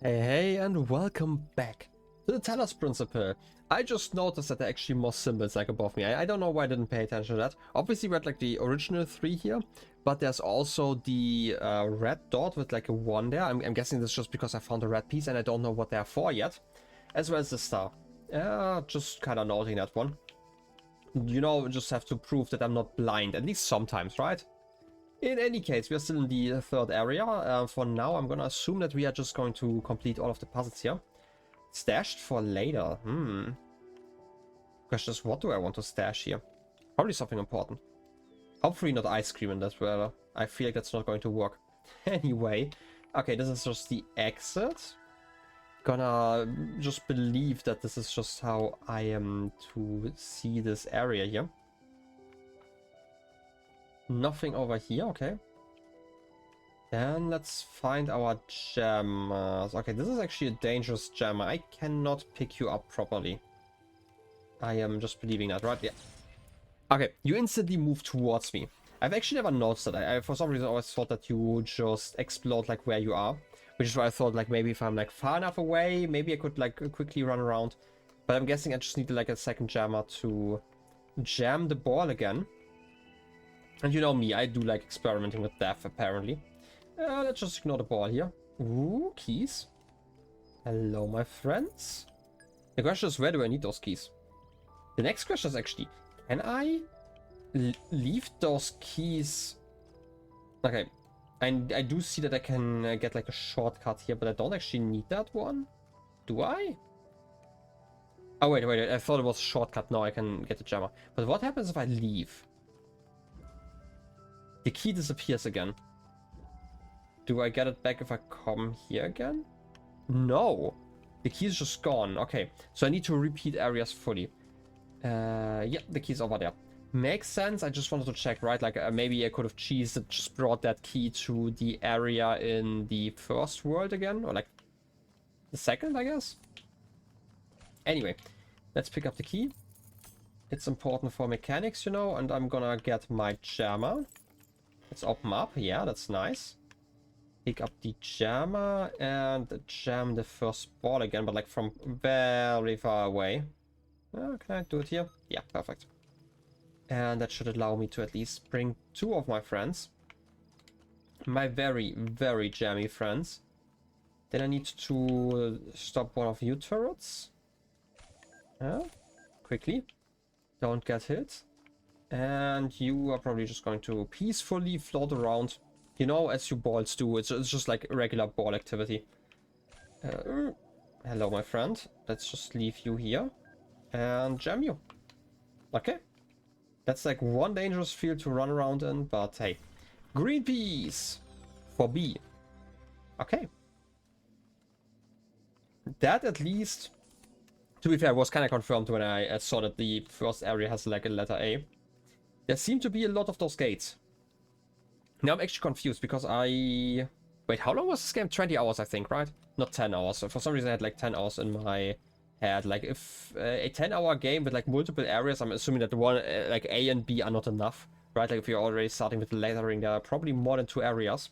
Hey, and welcome back to the Talos Principle. I just noticed that there are actually more symbols like above me. I don't know why I didn't pay attention to that. Obviously we had like the original 3 here, but there's also the red dot with like a 1 there. I'm guessing this is just because I found a red piece and I don't know what they're for yet. As well as the star. Just kind of noting that one. You know, just have to prove that I'm not blind, at least sometimes, right? In any case, we are still in the third area. For now, I'm gonna assume that we are just going to complete all of the puzzles here. Stashed for later. Question is, what do I want to stash here? Probably something important. Hopefully not ice cream in that weather. I feel like that's not going to work. Anyway, okay, this is just the exit. Gonna just believe that this is just how I am to see this area here. Nothing over here, okay. Then let's find our gems. Okay, this is actually a dangerous gem. I cannot pick you up properly. I am just believing that, right? Yeah. Okay, you instantly move towards me. I've actually never noticed that. I for some reason always thought that you just explode like where you are. Which is why I thought like maybe if I'm like far enough away, maybe I could like quickly run around. But I'm guessing I just need like a second jammer to jam the ball again. And you know me, I do like experimenting with death, apparently. Let's just ignore the ball here. Ooh, keys. Hello, my friends. The question is, where do I need those keys? The next question is actually, can I leave those keys? Okay, I do see that I can get like a shortcut here, but I don't actually need that one. Do I? Oh, wait, I thought it was a shortcut. Now I can get the jammer. But what happens if I leave? The key disappears again. Do I get it back if I come here again? No. The key is just gone. Okay. So I need to repeat areas fully. Yeah, the key's over there. Makes sense. I just wanted to check, right? Like maybe I could have just brought that key to the area in the first world again. Or like the second, I guess. Anyway, let's pick up the key. It's important for mechanics, you know. And I'm gonna get my jammer. Let's open up. Yeah, that's nice. Pick up the jammer and jam the first ball again, but like from very far away. Can I do it here? Yeah, perfect. And that should allow me to at least bring 2 of my friends. My very, very jammy friends. Then I need to stop one of you turrets. Quickly. Don't get hit. And you are probably just going to peacefully float around. You know, as you balls do. It's just like regular ball activity. Hello, my friend. Let's just leave you here. And jam you. Okay. That's like one dangerous field to run around in. But hey. Green peas. For B. Okay. That at least, to be fair, was kind of confirmed when I saw that the first area has like a letter A. There seem to be a lot of those gates. Now I'm actually confused because I... Wait, how long was this game? 20 hours, I think, right? Not 10 hours. So for some reason I had like 10 hours in my head. Like if a 10-hour game with like multiple areas, I'm assuming that the one like A and B are not enough, right? Like if you're already starting with the lettering, there are probably more than 2 areas.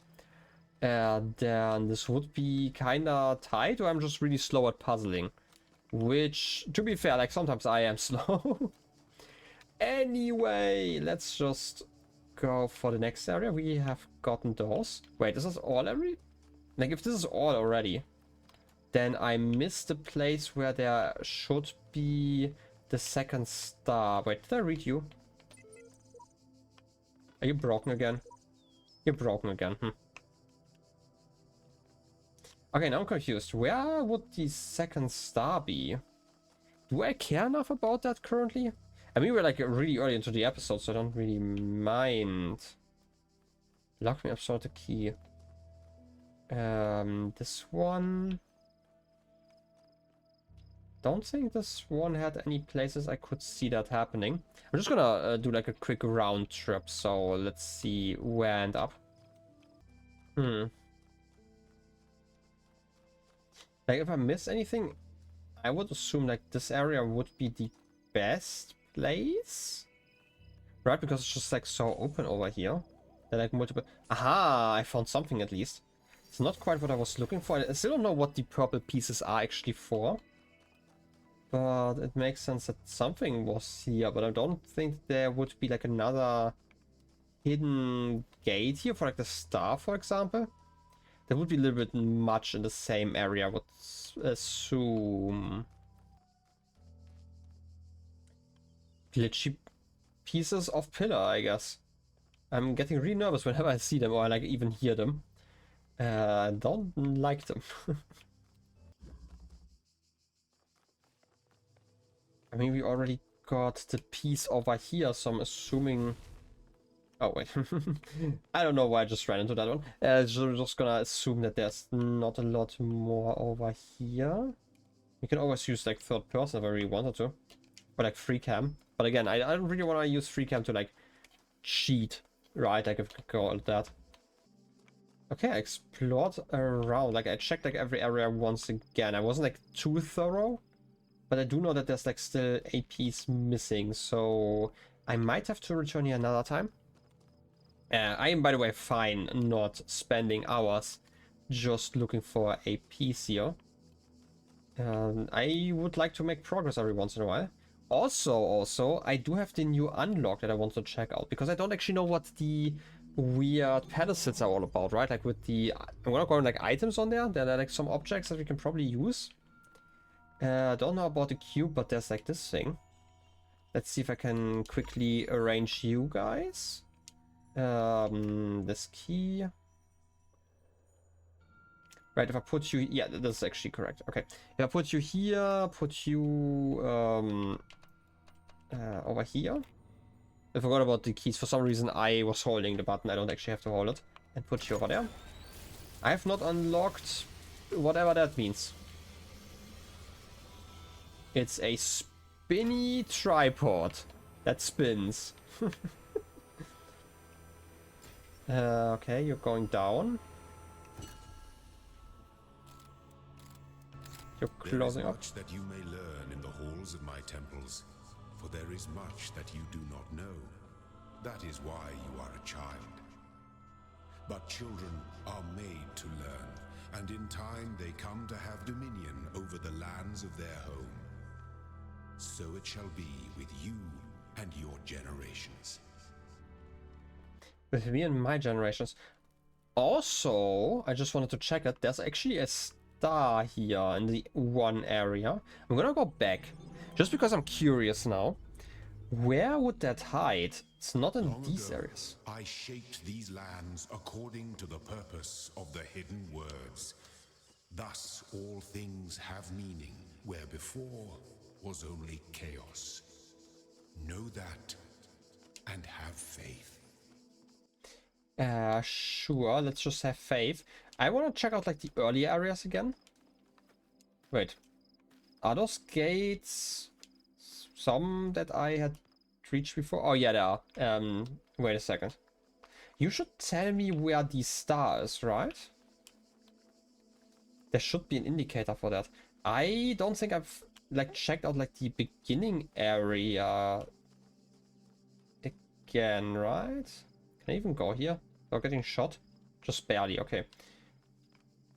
And then this would be kind of tight, or I'm just really slow at puzzling. Which, to be fair, like sometimes I am slow. Anyway, let's just go for the next area. We have gotten those. Wait, this is all already? Like, if this is all already, then I missed the place where there should be the second star. Wait, did I read you? Are you broken again? You're broken again. Okay, now I'm confused. Where would the second star be? Do I care enough about that currently? I mean, we're like really early into the episode, so I don't really mind. Lock me up, sort the key. This one. Don't think this one had any places I could see that happening. I'm just gonna do like a quick round trip, so let's see where I end up. Like if I miss anything, I would assume like this area would be the best place, right? Because it's just like so open over here. They're like multiple. Aha! I found something at least. It's not quite what I was looking for. I still don't know what the purple pieces are actually for. But it makes sense that something was here, but I don't think there would be like another hidden gate here for like the star, for example. That would be a little bit much in the same area, I would assume. Glitchy pieces of pillar, I guess. I'm getting really nervous whenever I see them or I like even hear them. Don't like them. I mean, we already got the piece over here, so I'm assuming... Oh, wait. I don't know why I just ran into that one. Just gonna assume that there's not a lot more over here. We can always use, like, third person if I really wanted to. Or, like, free cam. But again, I don't really want to use free cam to, like, cheat, right? Like, if I could call it that. Okay, I explored around. Like, I checked, like, every area once again. I wasn't, like, too thorough. But I do know that there's like still a piece missing, so I might have to return here another time. I am, by the way, fine not spending hours just looking for a piece here. I would like to make progress every once in a while. Also, I do have the new unlock that I want to check out, because I don't actually know what the weird pedestals are all about, right? Like with the... I'm gonna call them like items on there. There are like some objects that we can probably use. I don't know about the cube, but there's like this thing. Let's see if I can quickly arrange you guys. This key. Right, if I put you... Yeah, this is actually correct. Okay. If I put you here, put you over here. I forgot about the keys. For some reason, I was holding the button. I don't actually have to hold it. And put you over there. I have not unlocked whatever that means. It's a spinny tripod that spins. Okay, you're going down. You're closing up. There is much that you may learn in the halls of my temples, for there is much that you do not know. That is why you are a child. But children are made to learn, and in time they come to have dominion over the lands of their home. So it shall be with you and your generations. With me and my generations. Also, I just wanted to check that there's actually a star here in the one area. I'm gonna go back, just because I'm curious now. Where would that hide? It's not in these areas. I shaped these lands according to the purpose of the hidden words. Thus all things have meaning, where before was only chaos. Know that and have faith. Sure, let's just have faith. I want to check out like the early areas again. Wait, are those gates some that I had reached before? Oh yeah, there are. Wait a second. You should tell me where the star is, right? There should be an indicator for that. I don't think I've like checked out like the beginning area again, right? Can I even go here without getting shot? Just barely, okay.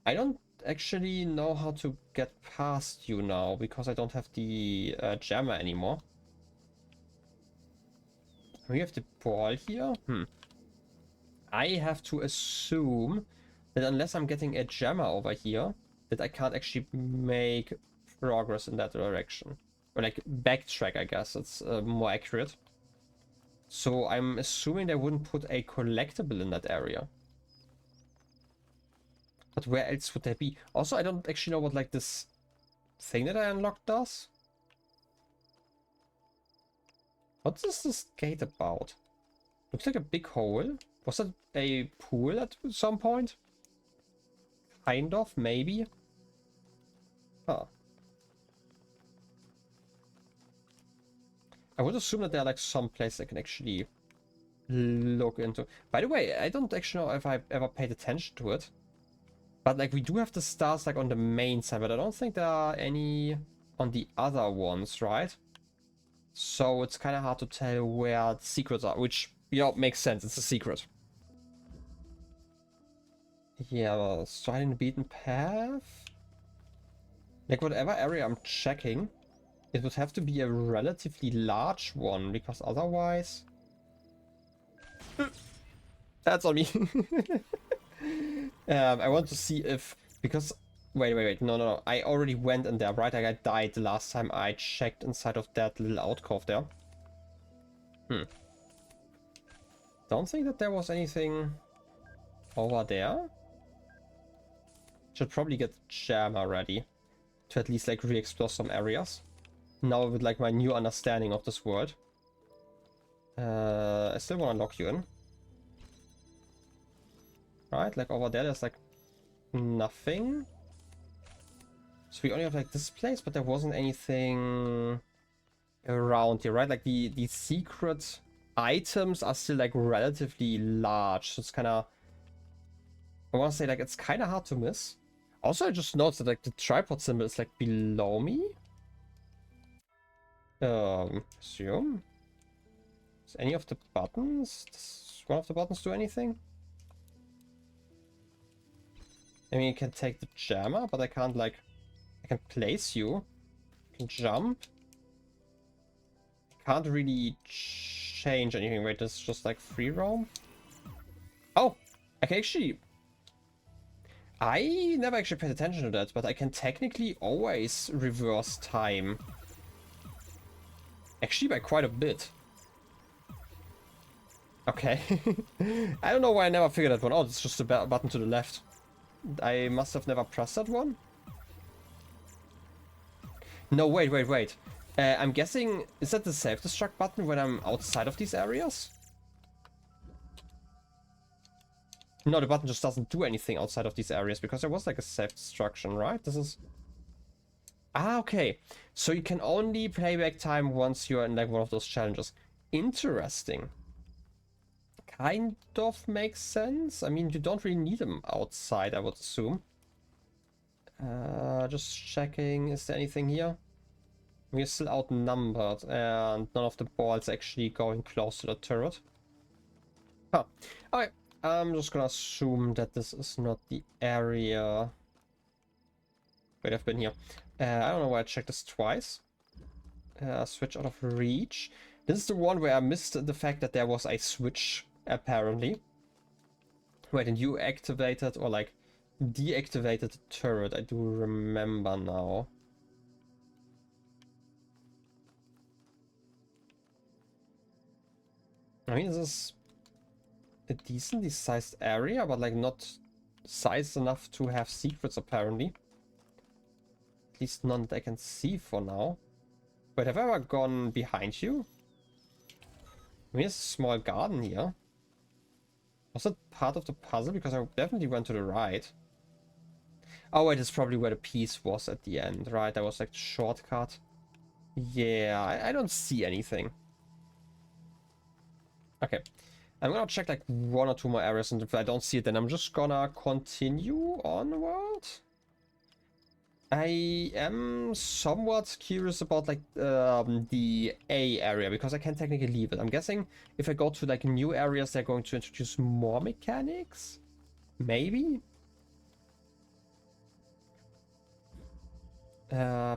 I don't actually know how to get past you now because I don't have the jammer anymore. We have the ball here. I have to assume that unless I'm getting a jammer over here, that I can't actually make progress in that direction. Or like backtrack, I guess. It's more accurate. So I'm assuming they wouldn't put a collectible in that area. But where else would they be? Also, I don't actually know what like this thing that I unlocked does. What is this gate about? Looks like a big hole. Was that a pool at some point? Kind of, maybe. Huh. I would assume that there are like some place I can actually look into. By the way, I don't actually know if I've ever paid attention to it. But like we do have the stars like on the main side, but I don't think there are any on the other ones, right? So it's kind of hard to tell where the secrets are, which, you know, makes sense. It's a secret. Yeah, straight in the beaten path. Like whatever area I'm checking, it would have to be a relatively large one, because otherwise... That's on me. I want to see if... Because... Wait. No. I already went in there, right? Like I died the last time I checked inside of that little alcove there. Don't think that there was anything over there. Should probably get Jammer ready to at least like re-explore some areas. Now with like my new understanding of this world. I still want to lock you in. Right, like over there there's like nothing. So we only have like this place, but there wasn't anything around here, right? Like the secret items are still like relatively large. So it's kind of... I want to say like it's kind of hard to miss. Also, I just noticed that like the tripod symbol is like below me. Assume. Is any of the buttons? Does one of the buttons do anything? I mean, you can take the jammer, but I can't like... I can place you. I can jump. I can't really change anything. Wait, this is just like free roam? Oh! I can actually... I never actually paid attention to that, but I can technically always reverse time. Actually, by quite a bit. Okay. I don't know why I never figured that one out. It's just a button to the left. I must have never pressed that one. No, wait. I'm guessing... Is that the self-destruct button when I'm outside of these areas? No, the button just doesn't do anything outside of these areas, because there was like a self-destruction, right? This is... Ah, okay. So you can only play back time once you're in like one of those challenges. Interesting. Kind of makes sense. I mean, you don't really need them outside, I would assume. Just checking, is there anything here? We're still outnumbered, and none of the balls actually going close to the turret. Huh. Okay, I'm just gonna assume that this is not the area. Wait, I've been here. I don't know why I checked this twice. Switch out of reach. This is the one where I missed the fact that there was a switch, apparently. Wait, and you activated or like deactivated the turret. I do remember now. I mean, this is a decently sized area, but like not sized enough to have secrets, apparently. At least none that I can see for now. Wait, have I ever gone behind you? I mean, there's a small garden here. Was that part of the puzzle? Because I definitely went to the right. Oh wait, it's probably where the piece was at the end, right? That was like the shortcut. Yeah, I don't see anything. Okay. I'm gonna check like one or two more areas, and if I don't see it, then I'm just gonna continue onward. I am somewhat curious about like the A area, because I can technically leave it. I'm guessing if I go to like new areas, they're going to introduce more mechanics? Maybe?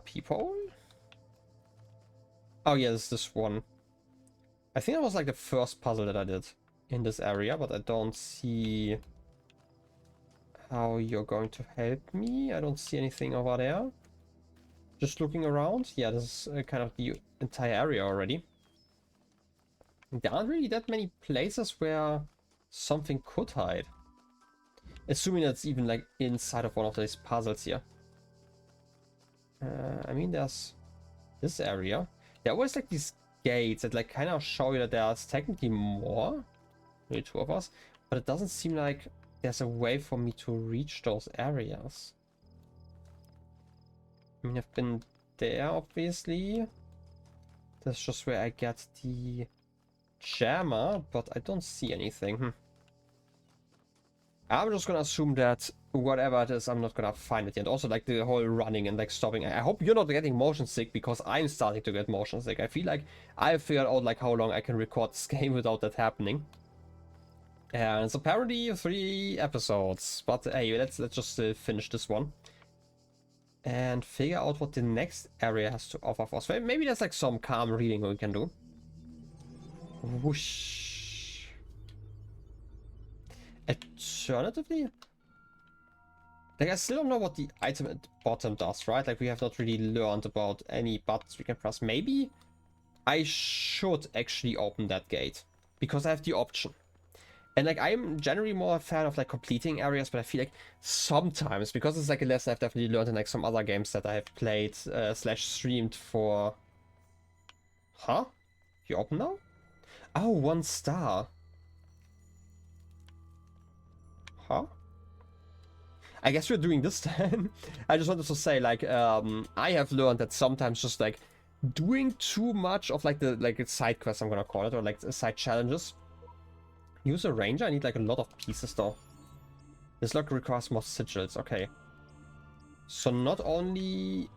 People? Oh yeah, this one. I think that was like the first puzzle that I did in this area, but I don't see how you're going to help me. I don't see anything over there. Just looking around. Yeah, this is kind of the entire area already. There aren't really that many places where something could hide. Assuming that's even like inside of one of these puzzles here. I mean, there's this area. There are always like these gates that like kind of show you that there's technically more. Maybe two of us. But it doesn't seem like there's a way for me to reach those areas. I mean, I've been there, obviously. That's just where I get the jammer, but I don't see anything. I'm just gonna assume that whatever it is, I'm not gonna find it yet. Also, like the whole running and like stopping. I hope you're not getting motion sick, because I'm starting to get motion sick. I feel like I figured out like how long I can record this game without that happening. And it's apparently 3 episodes, but hey, let's just finish this one and figure out what the next area has to offer for us. Maybe there's like some calm reading we can do. Whoosh. Alternatively, like I still don't know what the item at the bottom does, right? Like we have not really learned about any buttons we can press. Maybe I should actually open that gate because I have the option. And like I'm generally more a fan of like completing areas, but I feel like sometimes, because it's like a lesson I've definitely learned in like some other games that I have played slash streamed for. Huh? You open now? Oh, 1 star. Huh? I guess we're doing this then. I just wanted to say, like, I have learned that sometimes just like doing too much of like the side quests, I'm gonna call it, or like side challenges. Use a ranger. I need like a lot of pieces though. This lock requires more sigils. Okay. So not only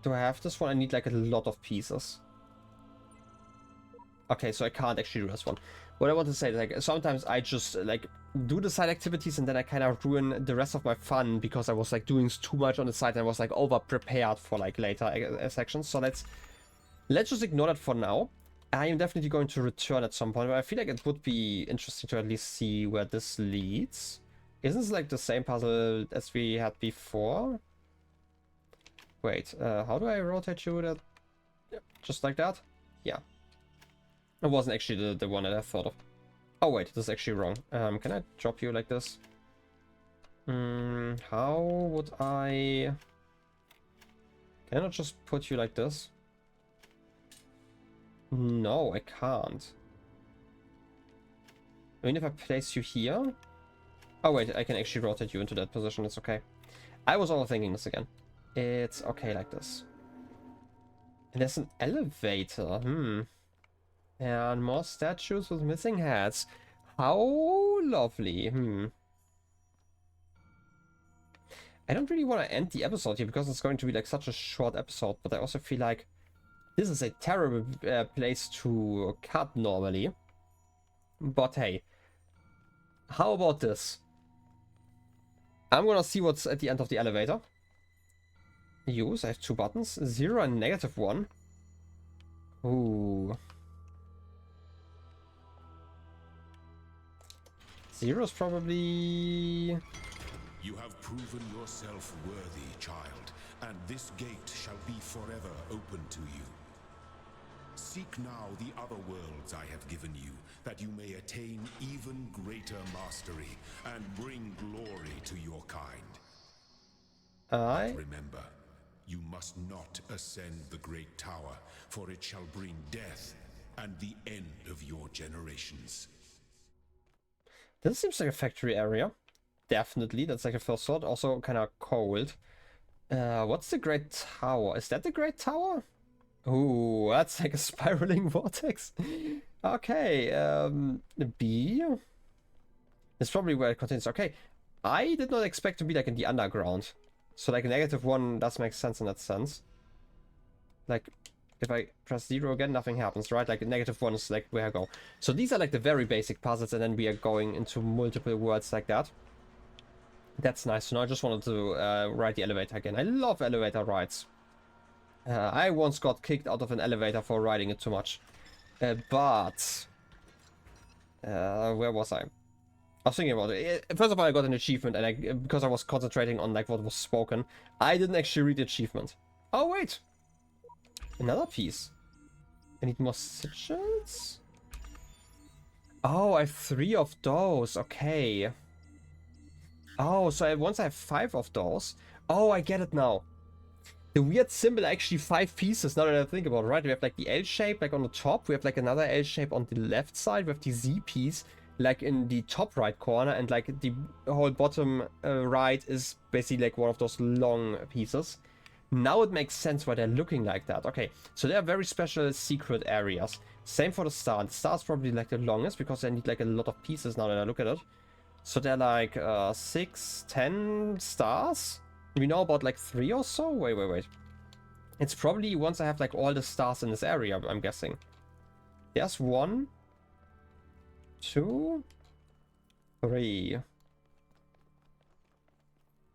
do I have this one, I need like a lot of pieces. Okay, so I can't actually do this one. What I want to say is like sometimes I just like do the side activities and then I kind of ruin the rest of my fun because I was like doing too much on the side and I was like over prepared for like later sections. So let's just ignore that for now. I am definitely going to return at some point, but I feel like it would be interesting to at least see where this leads. Isn't this like the same puzzle as we had before? Wait, how do I rotate you? That just like that? Yeah. It wasn't actually the one that I thought of. Oh wait, this is actually wrong. Can I drop you like this? How would I... Can I not just put you like this? No, I can't. I mean, if I place you here... Oh wait, I can actually rotate you into that position, it's okay. I was overthinking this again. It's okay like this. And there's an elevator, And more statues with missing heads. How lovely, I don't really want to end the episode here because it's going to be like such a short episode, but I also feel like this is a terrible place to cut normally. But hey, how about this? I'm gonna see what's at the end of the elevator. Use, I have 2 buttons, 0 and -1. Ooh. 0 is probably... You have proven yourself worthy, child, and this gate shall be forever open to you. Seek now the other worlds I have given you, that you may attain even greater mastery and bring glory to your kind. But remember, you must not ascend the great tower, for it shall bring death and the end of your generations. This seems like a factory area. Definitely, that's like a first thought. Also kind of cold. What's the Great Tower? Is that the Great Tower? Ooh, that's like a spiraling vortex. Okay, B. It's probably where it continues. Okay, I did not expect to be like in the underground. So like -1 does make sense in that sense. Like, if I press 0 again, nothing happens, right? Like -1 is like where I go. So these are like the very basic puzzles, and then we are going into multiple worlds like that. That's nice. So now I just wanted to ride the elevator again. I love elevator rides. I once got kicked out of an elevator for riding it too much. But... where was I? I was thinking about it. First of all, I got an achievement, and because I was concentrating on like what was spoken, I didn't actually read the achievement. Oh, wait! Another piece. I need more sigils? Oh, I have 3 of those. Okay. Oh, so once I have 5 of those. Oh, I get it now. The weird symbol are actually 5 pieces, now that I think about it, right? We have like the L shape like on the top, we have like another L shape on the left side, we have the Z piece like in the top right corner, and like the whole bottom right is basically like one of those long pieces. Now it makes sense why they're looking like that. Okay, so they are very special secret areas. Same for the star. The star is probably like the longest because they need like a lot of pieces now that I look at it. So they're like 6, 10 stars. We know about like 3 or so. Wait. It's probably once I have like all the stars in this area, I'm guessing. There's 1, 2, 3,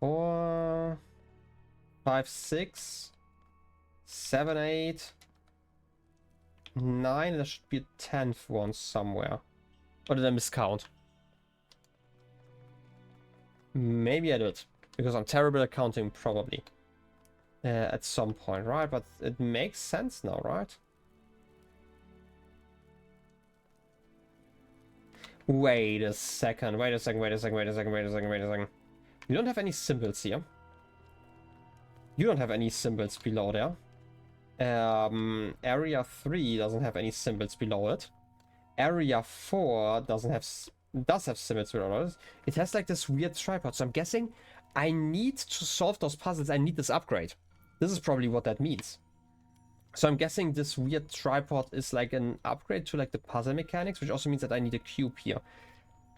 4, 5, 6, 7, 8, 9. There should be a 10th one somewhere. Or did I miscount? Maybe I did. Because I'm terrible at counting, probably. At some point, right? But it makes sense now, right? Wait a second. Wait a second. Wait a second. Wait a second. Wait a second. Wait a second. You don't have any symbols here. You don't have any symbols below there. Area 3 doesn't have any symbols below it. Area 4 does have symbols below it. It has like this weird tripod. So I'm guessing I need to solve those puzzles. I need this upgrade. This is probably what that means. So I'm guessing this weird tripod is like an upgrade to like the puzzle mechanics, which also means that I need a cube here.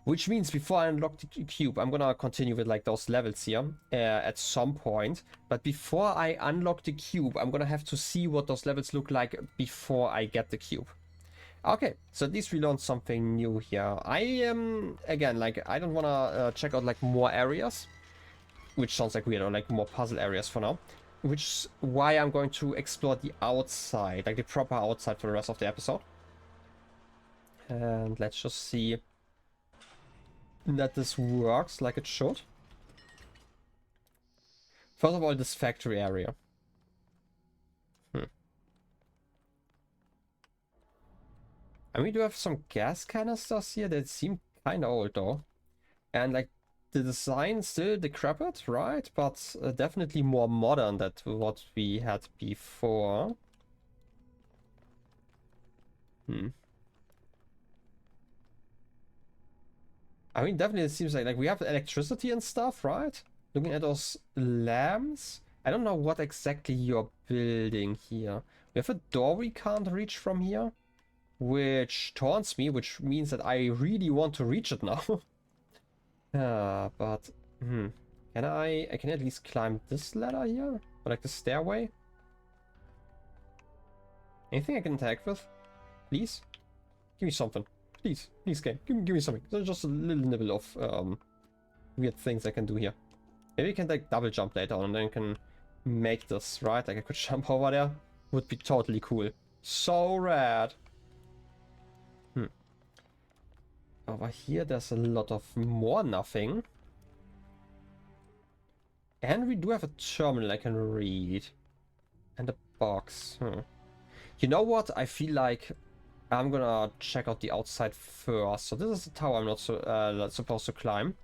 Which means before I unlock the cube, I'm gonna continue with like those levels here at some point. But before I unlock the cube, I'm gonna have to see what those levels look like before I get the cube. Okay, so at least we learned something new here. I am, again, like, I don't wanna check out like more areas, which sounds like weird, or like more puzzle areas for now. Which is why I'm going to explore the outside, like the proper outside for the rest of the episode. And let's just see that this works like it should. First of all, this factory area. And we do have some gas canisters here that seem kind of old though. And like the design still decrepit, right? But definitely more modern than what we had before. I mean, definitely it seems like we have electricity and stuff, right? Looking at those lamps. I don't know what exactly you're building here. We have a door we can't reach from here, which taunts me, which means that I really want to reach it now. But can I can at least climb this ladder here? Or like the stairway? Anything I can interact with? Please? Give me something. Please, please game. Give me something. So just a little nibble of weird things I can do here. Maybe I can like double jump later on and then can make this, right? Like I could jump over there. Would be totally cool. So rad. Over here there's a lot of more nothing. And we do have a terminal I can read. And a box. You know what? I feel like I'm gonna check out the outside first. So this is the tower I'm not supposed to climb.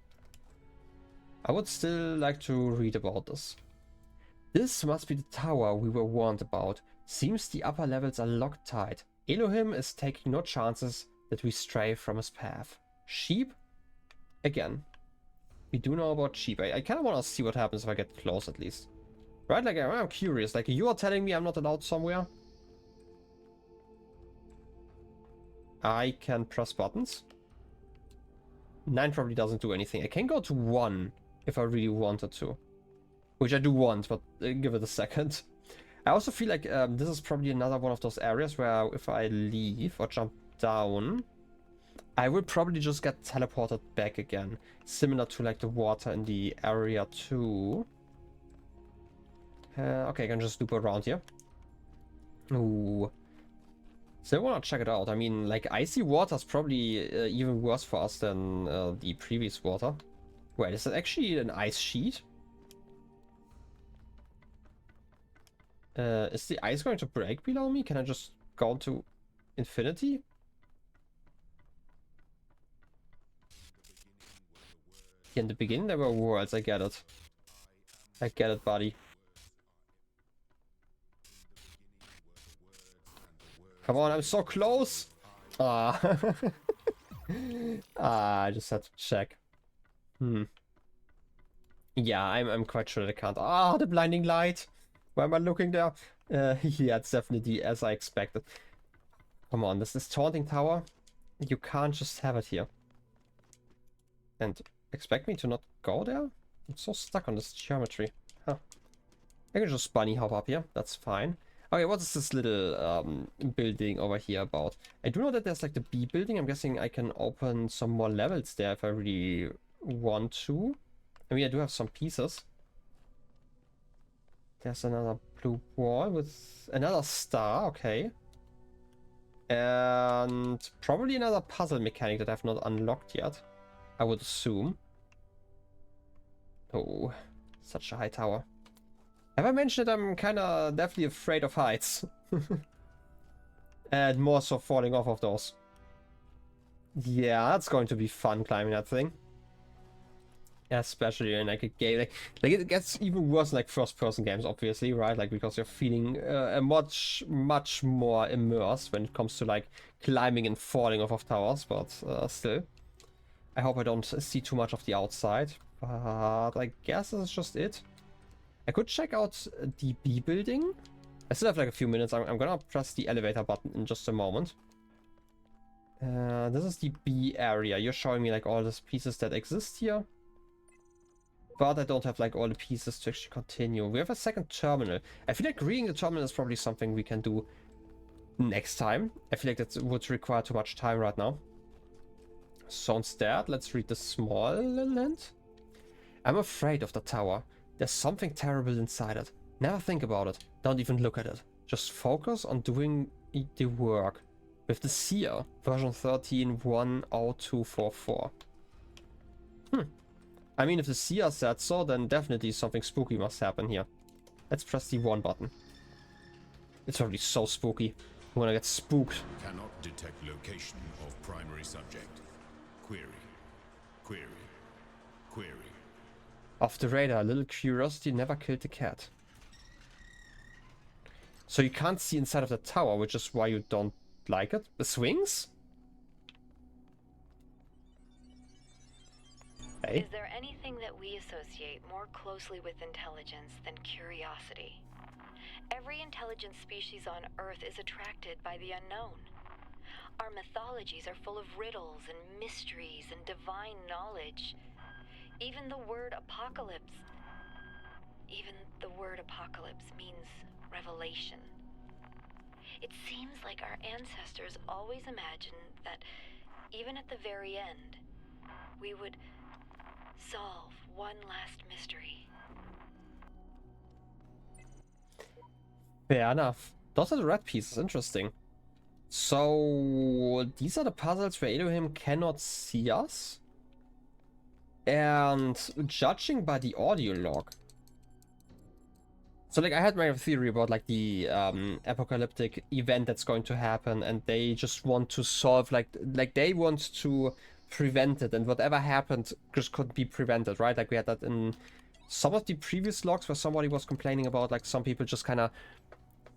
I would still like to read about this. This must be the tower we were warned about. Seems the upper levels are locked tight. Elohim is taking no chances that we stray from his path. Sheep? Again. We do know about sheep. I kind of want to see what happens if I get close at least. Right? Like, I'm curious. Like, you are telling me I'm not allowed somewhere? I can press buttons. 9 probably doesn't do anything. I can go to 1 if I really wanted to. Which I do want, but give it a second. I also feel like this is probably another one of those areas where if I leave or jump down, I will probably just get teleported back again. Similar to like the water in the area 2. Okay, I can just loop around here. Ooh. So I want to check it out. I mean, like, icy water is probably even worse for us than the previous water. Wait, is it actually an ice sheet? Is the ice going to break below me? Can I just go into infinity? In the beginning there were worlds, I get it. I get it, buddy. Come on, I'm so close! Ah. I just had to check. Yeah, I'm quite sure that I can't. Ah, the blinding light! Why am I looking there? Yeah, it's definitely as I expected. Come on, this is taunting tower. You can't just have it here. And expect me to not go there? I'm so stuck on this geometry. Huh. I can just bunny hop up here. That's fine. Okay, what is this little building over here about? I do know that there's like the B building. I'm guessing I can open some more levels there if I really want to. I mean, I do have some pieces. There's another blue wall with another star, okay. And probably another puzzle mechanic that I've not unlocked yet, I would assume. Oh, such a high tower. Have I mentioned that I'm kind of definitely afraid of heights? And more so falling off of those. Yeah, that's going to be fun climbing that thing. Especially in like a game. Like it gets even worse in like first-person games, obviously, right? Like because you're feeling much more immersed when it comes to like climbing and falling off of towers. But still, I hope I don't see too much of the outside. But I guess that's just it. I could check out the B building. I still have like a few minutes. I'm gonna press the elevator button in just a moment. This is the B area. You're showing me like all these pieces that exist here. But I don't have like all the pieces to actually continue. We have a second terminal. I feel like reading the terminal is probably something we can do next time. I feel like that would require too much time right now. So instead, let's read the small little hint. I'm afraid of the tower. There's something terrible inside it. Never think about it. Don't even look at it. Just focus on doing the work. With the Seer, version 13.10244. I mean, if the Seer said so, then definitely something spooky must happen here. Let's press the 1 button. It's already so spooky. I'm gonna get spooked. Cannot detect location of primary subject. Query. Query. Query. Off the radar, a little curiosity never killed the cat. So you can't see inside of the tower, which is why you don't like it. The swings? Hey. Is there anything that we associate more closely with intelligence than curiosity? Every intelligent species on Earth is attracted by the unknown. Our mythologies are full of riddles and mysteries and divine knowledge. Even the word apocalypse means revelation. It seems like our ancestors always imagined that even at the very end, we would solve one last mystery. Fair enough. Those are the red pieces. Interesting. So these are the puzzles where Elohim cannot see us. And judging by the audio log. So like I had my theory about like the apocalyptic event that's going to happen, and they just want to solve like they want to prevent it, and whatever happened just couldn't be prevented, right? Like we had that in some of the previous logs where somebody was complaining about like some people just kind of,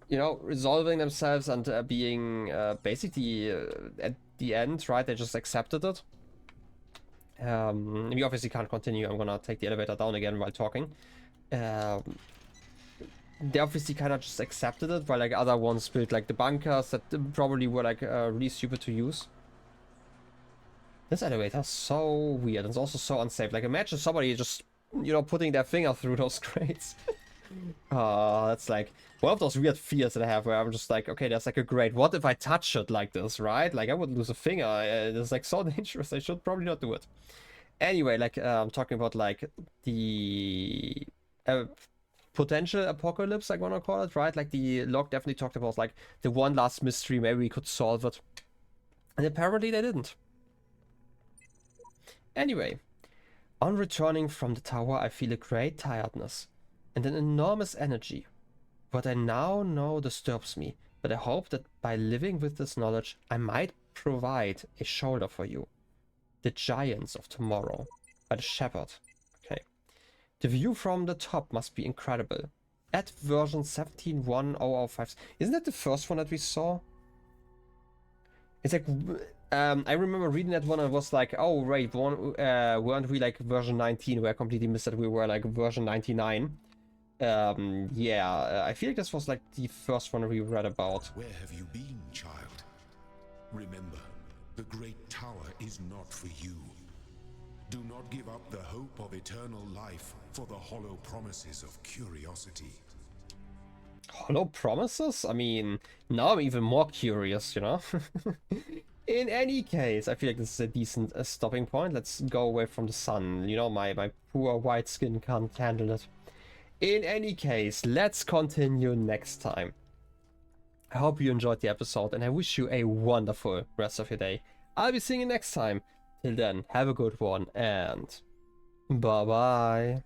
you know, resolving themselves and being basically at the end, right? They just accepted it. We obviously can't continue. I'm gonna take the elevator down again while talking. They obviously kind of just accepted it, while like other ones built like the bunkers that probably were like really stupid to use. This elevator is so weird. It's also so unsafe. Like imagine somebody just, you know, putting their finger through those grates. That's like one of those weird fears that I have where I'm just like, okay, there's like a grate. What if I touch it like this, right? Like I would lose a finger. It's like so dangerous. I should probably not do it. Anyway, like I'm talking about like the potential apocalypse, I wanna call it, right? Like the log definitely talked about like the one last mystery, maybe we could solve it. And apparently they didn't. Anyway, on returning from the tower, I feel a great tiredness and an enormous energy. What I now know disturbs me, but I hope that by living with this knowledge, I might provide a shoulder for you. The Giants of Tomorrow by the Shepherd. Okay. The view from the top must be incredible. At version 17.1005. Isn't that the first one that we saw? It's like, I remember reading that one and was like, oh right, weren't we like version 19? Where I completely missed that we were like version 99. Yeah, I feel like this was like the first one we read about. Where have you been, child? Remember, the great tower is not for you. Do not give up the hope of eternal life for the hollow promises of curiosity. hollow promises? I mean, now I'm even more curious, you know? In any case, I feel like this is a decent stopping point. Let's go away from the sun. You know, my poor white skin can't handle it. In any case, let's continue next time. I hope you enjoyed the episode, and I wish you a wonderful rest of your day. I'll be seeing you next time. Till then, have a good one, and bye-bye.